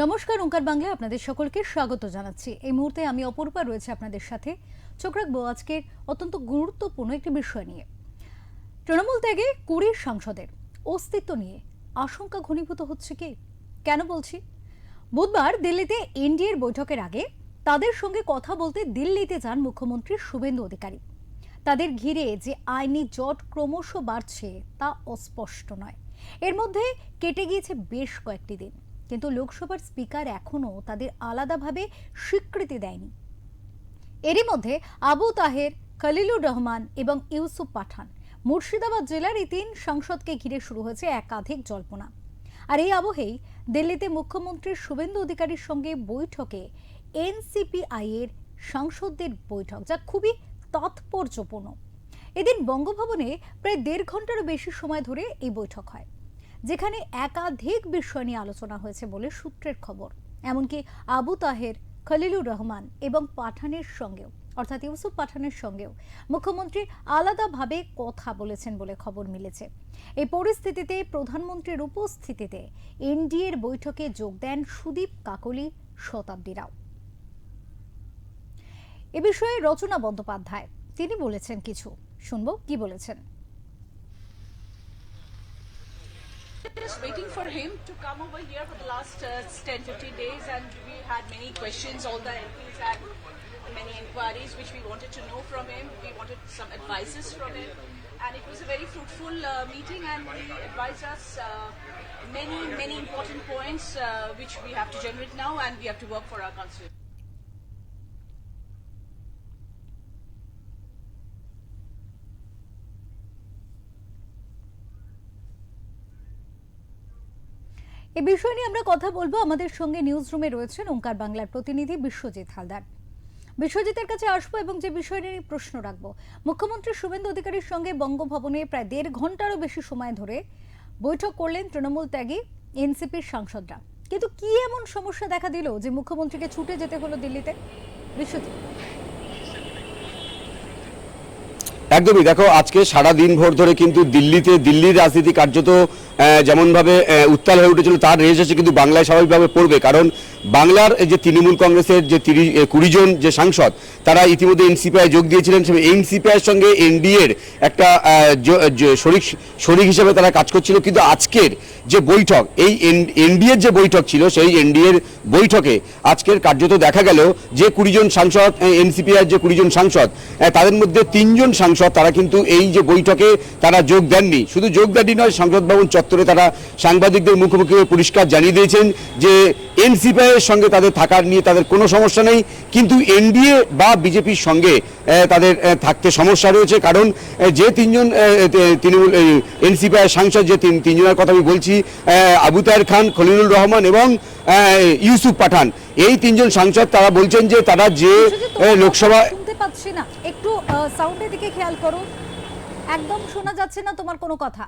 নমস্কার, ওঙ্কার বাংলায় আপনাদের সকলকে স্বাগত জানাচ্ছি। এই মুহূর্তে আমি অপরূপা রয়েছে আপনাদের সাথে। চোখ রাখবো আজকের অত্যন্ত গুরুত্বপূর্ণ একটি বিষয় নিয়ে। তৃণমূল ত্যাগে 20 সাংসদের অস্তিত্ব নিয়ে আশঙ্কা ঘনীভূত হচ্ছে কি? কেন বলছি? বুধবার দিল্লিতে এনডিএর বৈঠকের আগে তাদের সঙ্গে কথা বলতে দিল্লিতে যান মুখ্যমন্ত্রী শুভেন্দু অধিকারী। তাদের ঘিরে যে আইনি জট ক্রমশ বাড়ছে তা অস্পষ্ট নয়। এর মধ্যে কেটে গিয়েছে বেশ কয়েকটি দিন, কিন্তু লোকসভার স্পিকার এখনো তাদের আলাদাভাবে স্বীকৃতি দেয়নি। এরই মধ্যে আবু তাহের, খলিলুর রহমান এবং ইউসুফ পাঠান, মুর্শিদাবাদ জেলার এই 3 সাংসদকে ঘিরে শুরু হয়েছে একাধিক জল্পনা। আর এই আবহেই দিল্লিতে মুখ্যমন্ত্রী শুভেন্দু অধিকারীর সঙ্গে বৈঠকে এনসিপিআই এর সাংসদদের বৈঠক, যা খুবই তাৎপর্যপূর্ণ। এদিন বঙ্গভবনে প্রায় 1.5 ঘন্টারও বেশি সময় ধরে এই বৈঠক হয়, যেখানে একাধিক বিষয় নিয়ে আলোচনা হয়েছে বলে সূত্রের খবর। এমনকি আবু তাহের, খলিলুর রহমান এবং পাঠানের সঙ্গেও, অর্থাৎ ইউসুফ পাঠানের সঙ্গেও মুখ্যমন্ত্রী আলাদাভাবে কথা বলেছেন বলে খবর মিলেছে। এই পরিস্থিতিতে প্রধানমন্ত্রীর উপস্থিতিতে এনডিএর বৈঠকে যোগ দেন সুদীপ কাকলি, শতাব্দীরাও। এ বিষয়ে রচনা বন্দ্যোপাধ্যায় তিনি বলেছেন কিছু, শুনবো কি বলেছেন। Just waiting for him to come over here for the last 10-15 days, and we had many questions. All the MPs had many inquiries which we wanted to know from him. We wanted some advices from him, and it was a very fruitful meeting, and he advised us many important points which we have to generate now, and we have to work for our constituents. এই বিষয় নিয়ে আমরা কথা বলবো। আমাদের সঙ্গে news রুমে রয়েছেন ওঙ্কার বাংলার প্রতিনিধি বিশ্বজিৎ হালদার। বিশ্বজিতের কাছে আসবো এবং যে বিষয় নিয়ে প্রশ্ন রাখবো, মুখ্যমন্ত্রী শুভেন্দু অধিকারীর সঙ্গে বঙ্গভবনে প্রায় 1.5 ঘন্টারও বেশি সময় ধরে বৈঠক করলেন তৃণমূল ত্যাগী এনসিপির সাংসদরা, কিন্তু কি এমন সমস্যা দেখা দিল যে মুখ্যমন্ত্রীকে ছুটে যেতে হলো দিল্লিতে? বিশ্বজিৎ। একদমই, দেখো আজকে সারা দিন ভোর ধরে কিন্তু দিল্লির রাজনীতি কার্যত যেমনভাবে উত্তাল হয়ে উঠেছিল তার রেশ আছে কিন্তু বাংলায় স্বাভাবিকভাবে পড়বে। কারণ বাংলার যে তৃণমূল কংগ্রেসের যে 20 জন যে সাংসদ তারা ইতিমধ্যে এনসিপিআই যোগ দিয়েছিলেন। এনসিপিআইয়ের সঙ্গে এনডিএর একটা শরিক হিসেবে তারা কাজ করছিল। কিন্তু আজকের যে বৈঠক, এই এনডিএর যে বৈঠক ছিল, সেই এনডিএর বৈঠকে আজকের কার্যত দেখা গেল যে 20 জন সাংসদ, এনসিপিআইয়ের যে 20 জন সাংসদ, তাদের মধ্যে 3 জন সাংসদ তারা কিন্তু এই যে বৈঠকে তারা যোগ দেননি। শুধু যোগ দেননি নয়, সংসদ ভবন চত্বরে তারা সাংবাদিকদের মুখোমুখি পরিষ্কার জানিয়ে দিয়েছেন যে এনসিপিআইয়ের সঙ্গে তাদের থাকার নিয়ে তাদের কোনো সমস্যা নেই, কিন্তু এনডিএ বা বিজেপির সঙ্গে তাদের থাকতে সমস্যা রয়েছে। কারণ যে 3 জন তৃণমূল এনসিপিআইয়ের সাংসদ, যে 3 জনের কথা আমি বলছি, আবু তাহের খান, খলিলুর রহমান এবং ইউসুফ পাঠান, এই 3 জন সাংসদ তারা বলছেন যে তারা যে লোকসভা শুনতে পাচ্ছি না, একটু সাউন্ডের দিকে খেয়াল করো। একদম শোনা যাচ্ছে না তোমার কোনো কথা।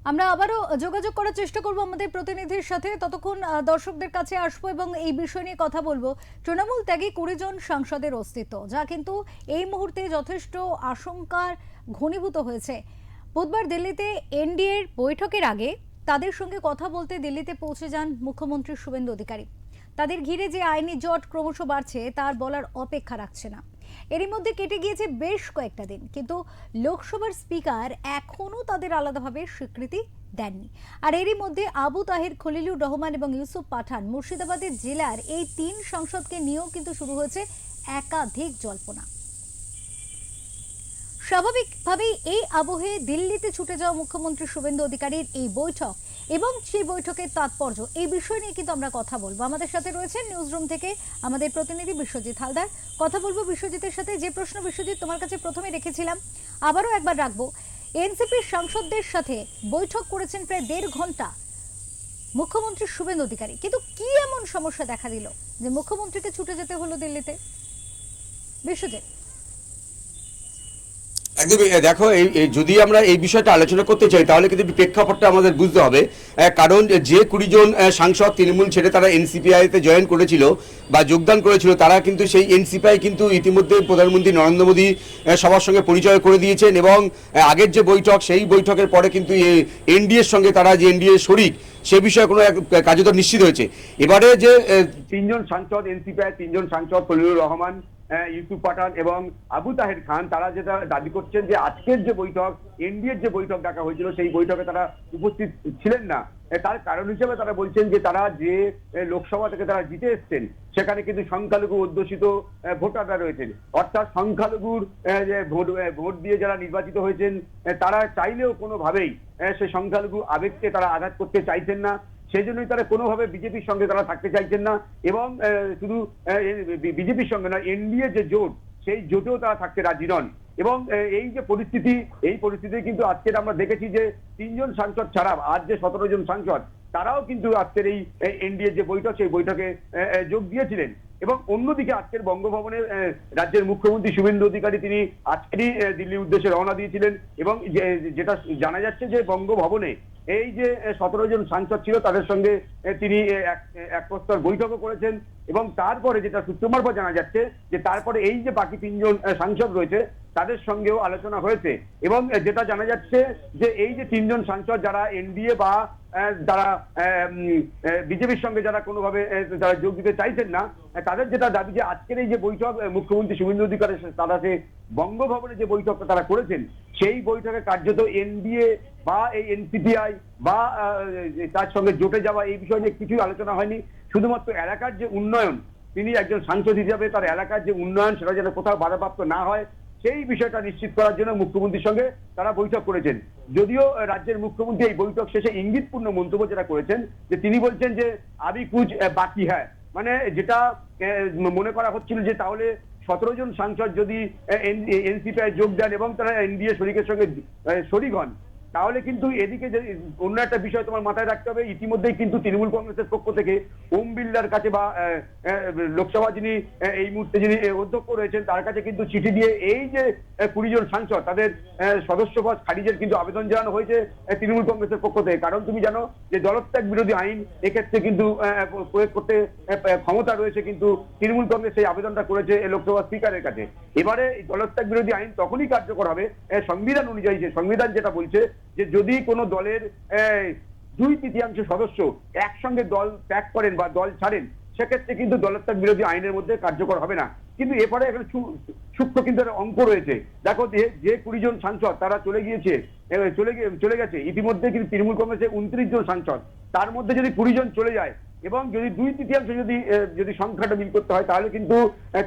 আমরা আবারও যোগাযোগ করার চেষ্টা করব আমাদের প্রতিনিধির সাথে। ততক্ষণ দর্শকদের কাছে আসবো এবং এই বিষয় নিয়ে কথা বলবো। তৃণমূল ত্যাগী 20 জন সাংসদের অস্তিত্ব, যা কিন্তু এই মুহূর্তে যথেষ্ট আশঙ্কার ঘনীভূত হয়েছে। বুধবার দিল্লিতে এনডিএর বৈঠকের আগে তাদের সঙ্গে কথা বলতে দিল্লিতে পৌঁছে যান মুখ্যমন্ত্রী শুভেন্দু অধিকারী। তাদের ঘিরে যে আইনি জট ক্রমশ বাড়ছে তার বলার অপেক্ষা রাখছে না। এরই মধ্যে কেটে গিয়েছে বেশ কয়েকটা দিন, কিন্তু লোকসভার স্পিকার এখনো তাদের আলাদাভাবে স্বীকৃতি দেননি। আর এরই মধ্যে আবু তাহের, খলিলুর রহমান এবং ইউসুফ পাঠান, মুর্শিদাবাদের জেলার এই 3 সাংসদকে নিয়েও কিন্তু শুরু হয়েছে একাধিক জল্পনা। স্বাভাবিকভাবেই এই আবহে দিল্লিতে ছুটে যাওয়া মুখ্যমন্ত্রী শুভেন্দু অধিকারীর এই বৈঠক এবং সেই বৈঠকের তাৎপর্য, এই বিষয় নিয়ে কিন্তু আমরা কথা বলবো। আমাদের সাথে রয়েছেন নিউজ রুম থেকে আমাদের প্রতিনিধি বিশ্বজিৎ হালদার। কথা বলবো বিশ্বজিতের সাথে। যে প্রশ্ন বিশ্বজিৎ তোমার কাছে প্রথমে রেখেছিলাম, আবারও একবার রাখবো। এনসিপির সাংসদদের সাথে বৈঠক করেছেন প্রায় 1.5 ঘন্টা মুখ্যমন্ত্রী শুভেন্দু অধিকারী, কিন্তু কি এমন সমস্যা দেখা দিল যে মুখ্যমন্ত্রীকে ছুটে যেতে হলো দিল্লিতে? বিশ্বজিৎ। একদমই দেখো এই যদি আমরা এই বিষয়টা আলোচনা করতে চাই তাহলে কিন্তু প্রেক্ষাপটটা আমাদের বুঝতে হবে। কারণ যে 20 জন সাংসদ তৃণমূল ছেড়ে তারা এনসিপিআইতে জয়েন করেছিল বা যোগদান করেছিল, তারা কিন্তু সেই এনসিপিআই কিন্তু ইতিমধ্যে প্রধানমন্ত্রী নরেন্দ্র মোদী সবার সঙ্গে পরিচয় করে দিয়েছেন এবং আগের যে বৈঠক সেই বৈঠকের পরে কিন্তু এনডিএর সঙ্গে তারা যে এনডিএ শরিক সে বিষয়ে কোনো এক কার্যত নিশ্চিত হয়েছে। এবারে যে 3 জন সাংসদ এনসিপিআই 3 জন সাংসদ খলিলুর রহমান, ইউসুফ পাঠান এবং আবু তাহের খান, তারা যেটা দাবি করছেন যে আজকের যে বৈঠক এনডিএর যে বৈঠক ডাকা হয়েছিল সেই বৈঠকে তারা উপস্থিত ছিলেন না। তার কারণ হিসেবে তারা বলছেন যে তারা যে লোকসভা থেকে তারা জিতে এসছেন সেখানে কিন্তু সংখ্যালঘু অধ্যুষিত ভোটাররা রয়েছেন, অর্থাৎ সংখ্যালঘুর যে ভোট দিয়ে যারা নির্বাচিত হয়েছেন তারা চাইলেও কোনোভাবেই সেই সংখ্যালঘু আবেগকে তারা আঘাত করতে চাইছেন না। সেই জন্যই তারা কোনোভাবে বিজেপির সঙ্গে তারা থাকতে চাইছেন না এবং শুধু বিজেপির সঙ্গে না, এনডিএ যে জোট সেই জোটেও তারা থাকতে রাজি নন। এবং এই যে পরিস্থিতি, এই পরিস্থিতি কিন্তু আজকের আমরা দেখেছি যে 3 জন সাংসদ ছাড়া আজ যে 17 জন সাংসদ তারাও কিন্তু আজকের এই এনডিএ যে বৈঠক সেই বৈঠকে যোগ দিয়েছিলেন। এবং অন্যদিকে আজকের বঙ্গভবনে রাজ্যের মুখ্যমন্ত্রী শুভেন্দু অধিকারী তিনি আজকেরই দিল্লির উদ্দেশ্যে রওনা দিয়েছিলেন এবং যেটা জানা যাচ্ছে যে বঙ্গভবনে এই যে 17 জন সাংসদ ছিল তাদের সঙ্গে তিনি এক প্রস্তর বৈঠকও করেছেন এবং তারপরে যেটা সূত্র মারফত জানা যাচ্ছে যে তারপরে এই যে বাকি 3 জন সাংসদ রয়েছে তাদের সঙ্গেও আলোচনা হয়েছে এবং যেটা জানা যাচ্ছে যে এই যে 3 জন সাংসদ যারা এনডিএ বা যারা বিজেপির সঙ্গে যারা কোনোভাবে যারা যোগ দিতে চাইছেন না, তাদের যেটা দাবি যে আজকের এই যে বৈঠক মুখ্যমন্ত্রী শুভেন্দু অধিকারী তারা যে বঙ্গভবনে যে বৈঠকটা তারা করেছেন সেই বৈঠকে কার্যত এনডিএ বা এই এনসিপিআই বা তার সঙ্গে জোটে যাওয়া এই বিষয় নিয়ে কিছুই আলোচনা হয়নি। শুধুমাত্র এলাকার যে উন্নয়ন, তিনি একজন সাংসদ হিসাবে তার এলাকার যে উন্নয়ন সেটা যেন কোথাও বাধাপ্রাপ্ত না হয় সেই বিষয়টা নিশ্চিত করার জন্য মুখ্যমন্ত্রীর সঙ্গে তারা বৈঠক করেছেন। যদিও রাজ্যের মুখ্যমন্ত্রী এই বৈঠক শেষে ইঙ্গিতপূর্ণ মন্তব্য যেটা করেছেন যে তিনি বলছেন যে আবি কুছ বাকি হ্যায়, মানে যেটা মনে করা হচ্ছিল যে তাহলে 17 জন সাংসদ যদি এনসিপিআই যোগ দেন এবং তারা এনডিএ শরিকের সঙ্গে শরিক হন তাহলে কিন্তু এদিকে যে অন্য একটা বিষয় তোমার মাথায় রাখতে হবে, ইতিমধ্যেই কিন্তু তৃণমূল কংগ্রেসের পক্ষ থেকে ওম বিড়লার কাছে বা লোকসভা যিনি এই মুহূর্তে যিনি অধ্যক্ষ রয়েছেন তার কাছে কিন্তু চিঠি দিয়ে এই যে 20 জন সাংসদ তাদের সদস্যপদ খারিজের কিন্তু আবেদন জানানো হয়েছে তৃণমূল কংগ্রেসের পক্ষ থেকে। কারণ তুমি জানো যে দলত্যাগ বিরোধী আইন এক্ষেত্রে কিন্তু প্রয়োগ করতে ক্ষমতা রয়েছে, কিন্তু তৃণমূল কংগ্রেস সেই আবেদনটা করেছে লোকসভা স্পিকারের কাছে। এবারে দলত্যাগ বিরোধী আইন তখনই কার্যকর হবে সংবিধান অনুযায়ী, যে সংবিধান যেটা বলছে যে যদি কোনো দলের 2/3 সদস্য একসঙ্গে দল ত্যাগ করেন বা দল ছাড়েন সেক্ষেত্রে কিন্তু দলত্যাগ বিরোধী আইনের মধ্যে কার্যকর হবে না। কিন্তু এরপরে এখানে সূক্ষ্ম কিন্তু একটা অঙ্ক রয়েছে। দেখো যে 20 জন সাংসদ তারা চলে গেছে ইতিমধ্যে, কিন্তু তৃণমূল কংগ্রেসের 29 জন সাংসদ, তার মধ্যে যদি 20 জন চলে যায় এবং যদি 2/3 যদি সংখ্যাটা মিল করতে হয় তাহলে কিন্তু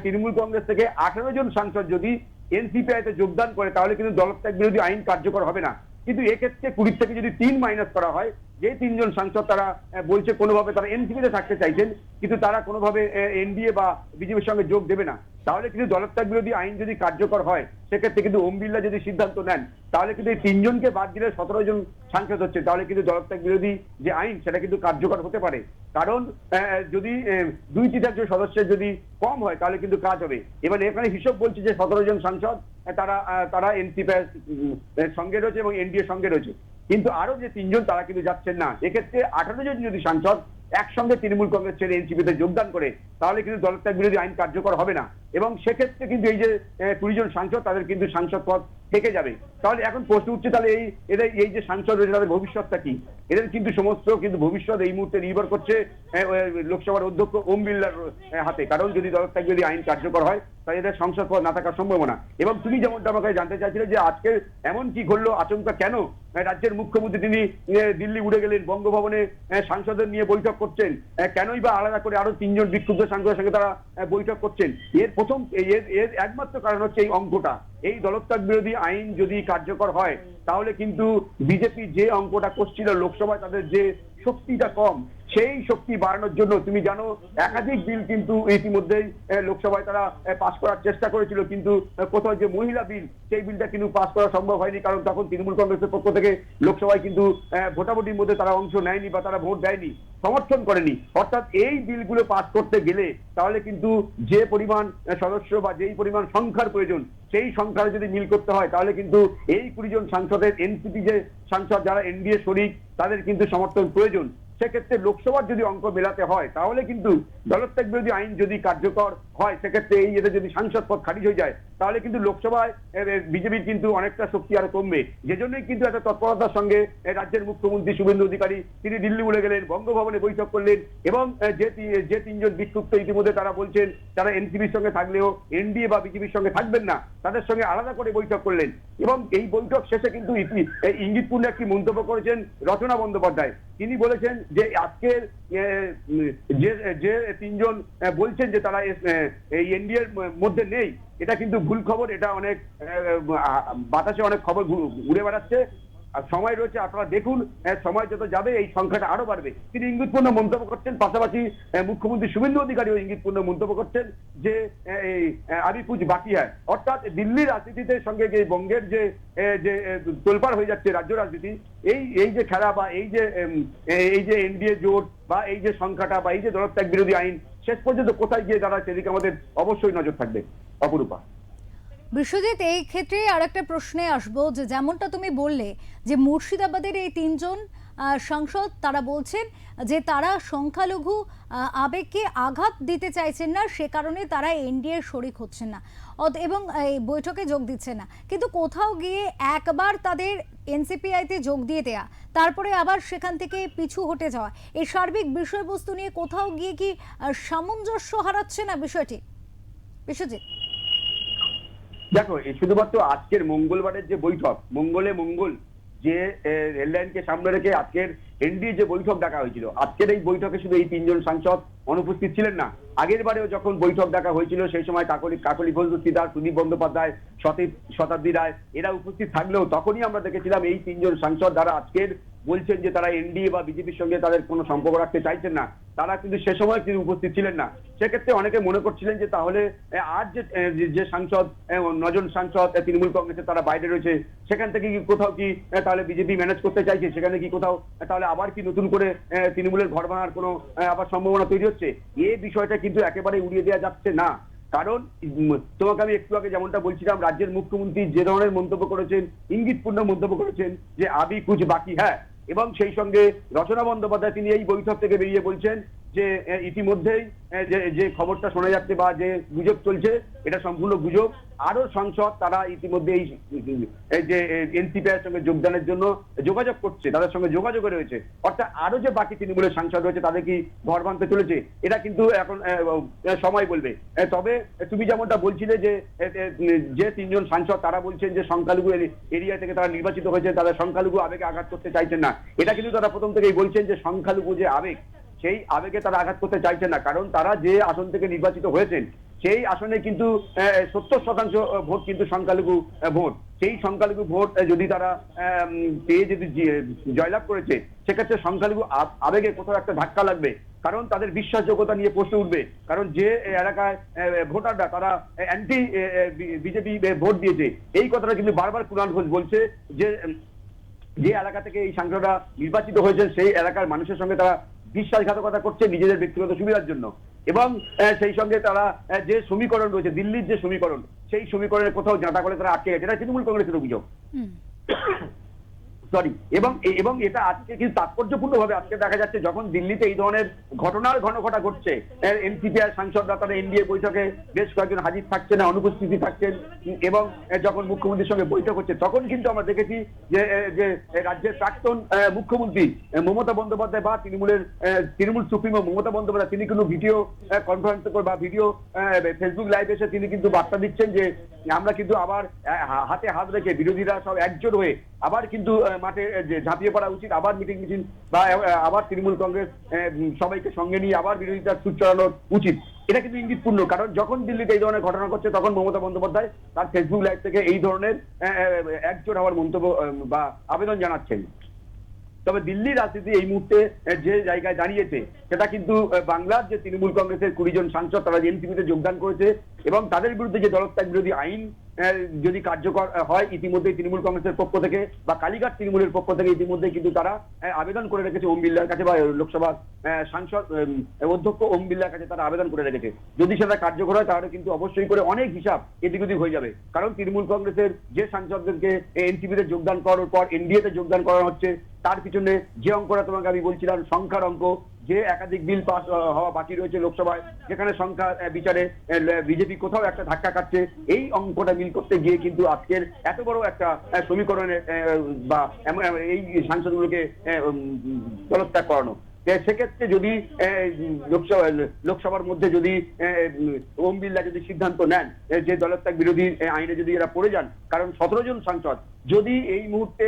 তৃণমূল কংগ্রেস থেকে 18 জন সাংসদ যদি এনসিপিআইতে যোগদান করে তাহলে কিন্তু দলত্যাগ বিরোধী আইন কার্যকর হবে না। কিন্তু এক্ষেত্রে 20 থেকে যদি 3 মাইনাস করা হয়, যে 3 জন সাংসদ তারা বলছে কোনোভাবে তারা এনসিপিতে থাকতে চাইছেন কিন্তু তারা কোনোভাবে এনডিএ বা বিজেপির সঙ্গে যোগ দেবে না, তাহলে কিন্তু দলত্যাগ বিরোধী আইন যদি কার্যকর হয় সেক্ষেত্রে কিন্তু ওম বিড়লা যদি সিদ্ধান্ত নেন তাহলে কিন্তু এই 3 জনকে বাদ দিলে 17 জন সাংসদ হচ্ছে, তাহলে কিন্তু দলত্যাগ বিরোধী যে আইন সেটা কিন্তু কার্যকর হতে পারে। কারণ যদি 2/3 সদস্যের যদি কম হয় তাহলে কিন্তু কাজ হবে। এবার এখানে হিসাব বলছে যে 17 জন সাংসদ তারা এনসিপির সঙ্গে রয়েছে এবং এনডিএর সঙ্গে রয়েছে, কিন্তু আরো যে 3 জন তারা কিন্তু যাচ্ছেন না। এক্ষেত্রে 18 জন যদি সাংসদ একসঙ্গে তৃণমূল কংগ্রেস ছেড়ে এনসিপিতে যোগদান করে তাহলে কিন্তু দলত্যাগ বিরোধী আইন কার্যকর হবে না এবং সেক্ষেত্রে কিন্তু এই যে 20 জন সাংসদ তাদের কিন্তু সাংসদ পদ থেকে যাবে। তাহলে এখন প্রশ্ন উঠছে তাহলে এই যে সাংসদ রয়েছে তাদের ভবিষ্যৎটা কি? এদের কিন্তু সমস্ত কিন্তু ভবিষ্যৎ এই মুহূর্তে নির্ভর করছে লোকসভার অধ্যক্ষ ওম বিড়লার হাতে। কারণ যদি দলত্যাগ বিরোধী আইন কার্যকর হয় তাই এদের সংসদ পদ না থাকার সম্ভাবনা। এবং তুমি যেমনটা আমাকে জানতে চাইছিলে যে আজকে এমন কি ঘটলো, আচমকা কেন রাজ্যের মুখ্যমন্ত্রী তিনি দিল্লি উড়ে গেলেন, বঙ্গভবনে সাংসদের নিয়ে বৈঠক করছেন, কেনই বা আলাদা করে আরো 3 জন বিক্ষুব্ধ সাংসদের সঙ্গে তারা বৈঠক করছেন? এর একমাত্র কারণ হচ্ছে এই অঙ্কটা। এই দলত্যাগ বিরোধী আইন যদি কার্যকর হয় তাহলে কিন্তু বিজেপি যে অঙ্কটা করছিল লোকসভায় তাদের যে শক্তিটা কম সেই শক্তি বাড়ানোর জন্য তুমি জানো একাধিক বিল কিন্তু ইতিমধ্যেই লোকসভায় তারা পাস করার চেষ্টা করেছিল, কিন্তু কোথাও যে মহিলা বিল সেই বিলটা কিন্তু পাস করা সম্ভব হয়নি, কারণ তখন তৃণমূল কংগ্রেসের পক্ষ থেকে লোকসভায় কিন্তু ভোটাভুটির মধ্যে তারা অংশ নেয়নি বা তারা ভোট দেয়নি, সমর্থন করেনি। অর্থাৎ এই বিলগুলো পাস করতে গেলে তাহলে কিন্তু যে পরিমাণ সদস্য বা যেই পরিমাণ সংখ্যার প্রয়োজন সেই সংখ্যার যদি মিল করতে হয় তাহলে কিন্তু এই 20 জন সাংসদের এনসিপি যে সাংসদ যারা এনডিএ শরিক তাদের কিন্তু সমর্থন প্রয়োজন। সেক্ষেত্রে লোকসভার যদি অঙ্ক মেলাতে হয় তাহলে কিন্তু দলত্যাগ বিরোধী আইন যদি কার্যকর হয়, সেক্ষেত্রে এই এদের যদি সাংসদ পদ খারিজ হয়ে যায় তাহলে কিন্তু লোকসভায় বিজেপির কিন্তু অনেকটা শক্তি আরো কমবে। যে জন্যই কিন্তু একটা তৎপরতার সঙ্গে রাজ্যের মুখ্যমন্ত্রী শুভেন্দু অধিকারী তিনি দিল্লি উড়ে গেলেন, বঙ্গভবনে বৈঠক করলেন, এবং যে তিনজন বিক্ষুব্ধ ইতিমধ্যে তারা বলছেন তারা এনসিপির সঙ্গে থাকলেও এনডিএ বা বিজেপির সঙ্গে থাকবেন না, তাদের সঙ্গে আলাদা করে বৈঠক করলেন। এবং এই বৈঠক শেষে কিন্তু ইঙ্গিতপূর্ণ একটি মন্তব্য করেছেন রচনা বন্দ্যোপাধ্যায়। তিনি বলেছেন যে আজকের যে তিনজন বলছেন যে তারা এই এনডিএর মধ্যে নেই, এটা কিন্তু ভুল খবর, এটা অনেক বাতাসে অনেক খবর ঘুরে বেড়াচ্ছে, আর সময় রয়েছে, আপনারা দেখুন সময় যত যাবে এই সংখ্যাটা আরো বাড়বে। তিনি ইঙ্গিতপূর্ণ মন্তব্য করছেন, পাশাপাশি মুখ্যমন্ত্রী শুভেন্দু অধিকারীও ইঙ্গিতপূর্ণ মন্তব্য করছেন যে আবি কুছ বাকি হয়। অর্থাৎ দিল্লির রাজনীতির সঙ্গে যে বঙ্গের যে তোলপাড় হয়ে যাচ্ছে রাজ্য রাজনীতি, এই যে খেলা বা এই যে এনডিএ জোট বা এই যে সংখ্যাটা বা এই যে দলত্যাগ বিরোধী আইন শেষ পর্যন্ত কোথায় গিয়ে দাঁড়ায় সেদিকে আমাদের অবশ্যই নজর থাকবে। অপরূপা। বিশ্বজিৎ, এই ক্ষেত্রে আরেকটা প্রশ্নে আসবো, যে যেমনটা তুমি বললে যে মুর্শিদাবাদের এই তিনজন সাংসদ তারা বলছেন যে তারা সংখ্যালঘু আবেগকে আঘাত দিতে চাইছেন না, সে কারণে তারা এনডিএ শরিক হচ্ছেন না এবং এই বৈঠকে যোগ দিচ্ছেন না, কিন্তু কোথাও গিয়ে একবার তাদের এনসিপিআইতে যোগ দিয়ে দেয়া, তারপরে আবার সেখান থেকে পিছু হটে যাওয়া, এই সার্বিক বিষয়বস্তু নিয়ে কোথাও গিয়ে কি সামঞ্জস্য হারাচ্ছে না বিষয়টি? বিশ্বজিৎ, দেখো, এই শুধুমাত্র আজকের মঙ্গলবারের যে বৈঠক, মঙ্গল যে রেললাইনকে সামনে রেখে আজকের এনডিএ যে বৈঠক ডাকা হয়েছিল, আজকের এই বৈঠকে শুধু এই তিনজন সাংসদ অনুপস্থিত ছিলেন না। আগের বারেও যখন বৈঠক ডাকা হয়েছিল সেই সময় কাকলি ঘোষদার, সুদীপ বন্দ্যোপাধ্যায়, শতাব্দী রায় এরা উপস্থিত থাকলেও তখনই আমরা দেখেছিলাম এই তিনজন সাংসদ যারা আজকের বলছেন যে তারা এনডিএ বা বিজেপির সঙ্গে তাদের কোনো সম্পর্ক রাখতে চাইছেন না, তারা কিন্তু সে সময় তিনি উপস্থিত ছিলেন না। সেক্ষেত্রে অনেকে মনে করছিলেন যে তাহলে আর যে সাংসদ 9 জন সাংসদ তৃণমূল কংগ্রেসের তারা বাইরে রয়েছে, সেখান থেকে কি কোথাও কি তাহলে বিজেপি ম্যানেজ করতে চাইছে, সেখানে কি কোথাও তাহলে আবার কি নতুন করে তৃণমূলের ঘর ভাঙার কোনো আবার সম্ভাবনা তৈরি হচ্ছে? এই বিষয়টা কিন্তু একেবারে উড়িয়ে দেওয়া যাচ্ছে না। কারণ তোমাকে আমি একটু আগে যেমনটা বলছিলাম, রাজ্যের মুখ্যমন্ত্রী যে ধরনের মন্তব্য করেছেন, ইঙ্গিতপূর্ণ মন্তব্য করেছেন যে আবি কুছ বাকি হ্যাঁ, এবং সেই সঙ্গে রচনা বন্দ্যোপাধ্যায় তিনি এই বৈঠক থেকে বেরিয়ে বলছেন যে ইতিমধ্যেই যে খবরটা শোনা যাচ্ছে বা যে গুজব চলছে এটা সম্পূর্ণ গুজব। আরো সাংসদ তারা ইতিমধ্যে এই যে এনসিপিআইয়ের সঙ্গে যোগদানের জন্য যোগাযোগ করছে, তাদের সঙ্গে যোগাযোগে রয়েছে। অর্থাৎ আরো যে বাকি তৃণমূলের সাংসদ রয়েছে তাদের কি ঘর ভাঙতে চলেছে, এটা কিন্তু এখন সময় বলবে। তবে তুমি যেমনটা বলছিলে যে তিনজন সাংসদ তারা বলছেন যে সংখ্যালঘু এরিয়া থেকে তারা নির্বাচিত হয়েছে, তাদের সংখ্যালঘু আবেগে আঘাত করতে চাইছেন না। এটা কিন্তু তারা প্রথম থেকেই বলছেন যে সংখ্যালঘু যে আবেগ, সেই আবেগে তারা আঘাত করতে চাইছেন না, কারণ তারা যে আসন থেকে নির্বাচিত হয়েছেন সেই আসনে কিন্তু 70% ভোট কিন্তু সংখ্যালঘু ভোট। সেই সংখ্যালঘু ভোট যদি তারা পেয়ে যদি জয়লাভ করেছে, সেক্ষেত্রে সংখ্যালঘু আবেগে কোথাও একটা ধাক্কা লাগবে, কারণ তাদের বিশ্বাসযোগ্যতা নিয়ে প্রশ্ন উঠবে। কারণ যে এলাকায় ভোটাররা তারা অ্যান্টি বিজেপি ভোট দিয়েছে, এই কথাটা কিন্তু বারবার কুণাল ঘোষ বলছে যে এলাকা থেকে এই সাংসদরা নির্বাচিত হয়েছে সেই এলাকার মানুষের সঙ্গে তারা বিশ্বাসঘাতকতা করছে নিজেদের ব্যক্তিগত সুবিধার জন্য। এবং সেই সঙ্গে তারা যে সমীকরণ রয়েছে দিল্লির যে সমীকরণ, সেই সমীকরণের কোথাও জাঁতা করে তারা আটকে গেছে, এটা তৃণমূল কংগ্রেসের অভিযোগ। এবং এটা আজকে কিন্তু তাৎপর্যপূর্ণভাবে আজকে দেখা যাচ্ছে যখন দিল্লিতে এই ধরনের ঘটনার ঘটা ঘটছে, এনসিপিআর সাংসদরা তারা এনডিএ বৈঠকে বেশ কয়েকজন হাজির থাকছেন না, অনুপস্থিতি থাকছেন, এবং যখন মুখ্যমন্ত্রীর সঙ্গে বৈঠক হচ্ছে তখন কিন্তু আমরা দেখেছি যে রাজ্যের প্রাক্তন মুখ্যমন্ত্রী মমতা বন্দ্যোপাধ্যায় বা তৃণমূল সুপ্রিমো মমতা বন্দ্যোপাধ্যায় তিনি কিন্তু ভিডিও কনফারেন্স করে বা ভিডিও ফেসবুক লাইভ এসে তিনি কিন্তু বার্তা দিচ্ছেন যে আমরা কিন্তু আবার হাতে হাত রেখে বিরোধীরা সব একজোট হয়ে আবার কিন্তু মাঠে ঝাঁপিয়ে পড়া উচিত, আবার মিছিল বা আবার তৃণমূল কংগ্রেস সবাইকে সঙ্গে নিয়ে আবার বিরোধিতার সুর চড়ানো উচিত। এটা কিন্তু ইঙ্গিতপূর্ণ, কারণ যখন দিল্লিতে এই ধরনের ঘটনা ঘটছে তখন মমতা বন্দ্যোপাধ্যায় তার ফেসবুক লাইভ থেকে এই ধরনের একজোট হওয়ার মন্তব্য বা আবেদন জানাচ্ছেন। তবে দিল্লির রাজনীতি এই মুহূর্তে যে জায়গায় দাঁড়িয়েছে সেটা কিন্তু বাংলার যে তৃণমূল কংগ্রেসের 20 জন সাংসদ তারা এনসিপিতে যোগদান করেছে এবং তাদের বিরুদ্ধে যে দলত্যাগ বিরোধী আইন যদি কার্যকর হয় ইতিমধ্যেই তৃণমূল কংগ্রেসের পক্ষ থেকে বা কালীঘাট তৃণমূলের পক্ষ থেকে ইতিমধ্যেই কিন্তু তারা আবেদন করে রেখেছে ওম বিড়লার কাছে বা লোকসভার সাংসদ অধ্যক্ষ ওম বিড়লার কাছে তারা আবেদন করে রেখেছে। যদি সেটা কার্যকর হয় তাহলে কিন্তু অবশ্যই করে অনেক হিসাব এদিক ওদিক হয়ে যাবে, কারণ তৃণমূল কংগ্রেসের যে সাংসদদেরকে এনসিপিতে যোগদান করার পর এনডিএতে যোগদান করা হচ্ছে তার পিছনে যে অঙ্কটা তোমাকে আমি বলছিলাম সংখ্যার অঙ্ক, যে একাধিক বিল পাস হওয়া বাকি রয়েছে লোকসভায় যেখানে সংখ্যা বিচারে বিজেপি কোথাও একটা ধাক্কা খাচ্ছে, এই অঙ্কটা মিল করতে গিয়ে কিন্তু আজকের এত বড় একটা সমীকরণের বা এই সাংসদগুলোকে দলত্যাগ করানো, সেক্ষেত্রে যদি লোকসভার মধ্যে যদি ওম বিড়লা যদি সিদ্ধান্ত নেন যে দলত্যাগ বিরোধী আইনে যদি এরা পড়ে যান, কারণ 17 জন সাংসদ যদি এই মুহূর্তে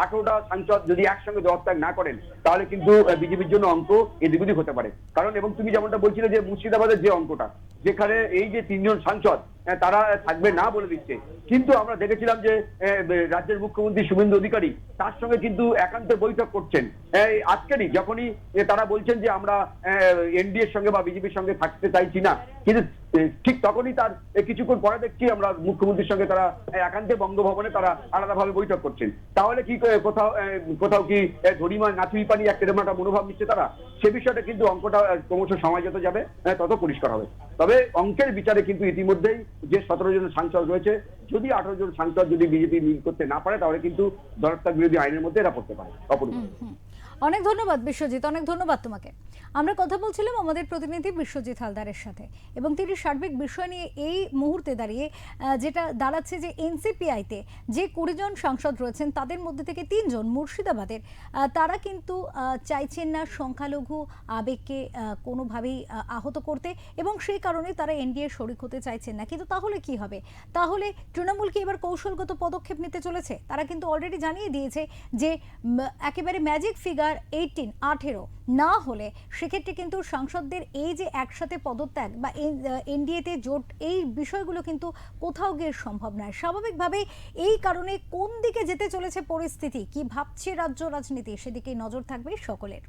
18টা সাংসদ যদি একসঙ্গে দলত্যাগ না করেন তাহলে কিন্তু বিজেপির জন্য অঙ্ক এদিক ওদিক হতে পারে। কারণ এবং তুমি যেমনটা বলছিলে যে মুর্শিদাবাদের যে অঙ্কটা যেখানে এই যে 3 জন সাংসদ তারা থাকবে না বলে দিচ্ছে, কিন্তু আমরা দেখেছিলাম যে রাজ্যের মুখ্যমন্ত্রী শুভেন্দু অধিকারী তার সঙ্গে কিন্তু একান্ত বৈঠক করছেন আজকেরই, যখনই তারা বলছেন যে আমরা এনডিএর সঙ্গে বা বিজেপির সঙ্গে থাকতে চাইছি না, কিন্তু ঠিক তখনই তার কিছুক্ষণ পরে দেখছি আমরা মুখ্যমন্ত্রীর সঙ্গে তারা একান্তে বঙ্গভবনে তারা আলাদাভাবে বৈঠক করছেন। তাহলে কি কোথাও কি ধরিমা নাচুই পানি একটা মনোভাব নিচ্ছে তারা, সে বিষয়টা কিন্তু অঙ্কটা ক্রমশ সময় যত যাবে তত পরিষ্কার হবে। তবে অঙ্কের বিচারে কিন্তু ইতিমধ্যেই যে 17 জন সাংসদ রয়েছে, যদি 18 জন সাংসদ যদি বিজেপি মিল করতে না পারে তাহলে কিন্তু দলত্যাগ বিরোধী আইনের মধ্যে এরা পড়তে পারে। অপূর্ব, অনেক ধন্যবাদ বিশ্বজিৎ, অনেক ধন্যবাদ তোমাকে। আমরা কথা বলছিলাম আমাদের প্রতিনিধি বিশ্বজিৎ হালদারের সাথে এবং তিনি সার্বিক বিষয় নিয়ে এই মুহূর্তে দাঁড়িয়ে যেটা দাঁড়াচ্ছে যে এনসিপিআইতে যে 20 জন সাংসদ রয়েছেন তাদের মধ্যে থেকে 3 জন মুর্শিদাবাদের, তারা কিন্তু চাইছেন না সংখ্যালঘু আবেগকে কোনোভাবেই আহত করতে এবং সেই কারণে তারা এনডিএ শরিক হতে চাইছেন না। কিন্তু তাহলে কি হবে? তাহলে তৃণমূল কি এবার কৌশলগত পদক্ষেপ নিতে চলেছে? তারা কিন্তু অলরেডি জানিয়ে দিয়েছে যে একেবারে ম্যাজিক ফিগার 18 না হলে সেক্ষেত্রে কিন্তু সাংসদদের এই যে একসাথে পদত্যাগ বা এনডিএতে জোট এই বিষয়গুলো কিন্তু কোথাও গিয়ে সম্ভব নয়। স্বাভাবিকভাবে এই কারণে কোন দিকে যেতে চলেছে পরিস্থিতি, কি ভাবছে রাজ্য রাজনীতি, সেদিকেই নজর থাকবে সকলের।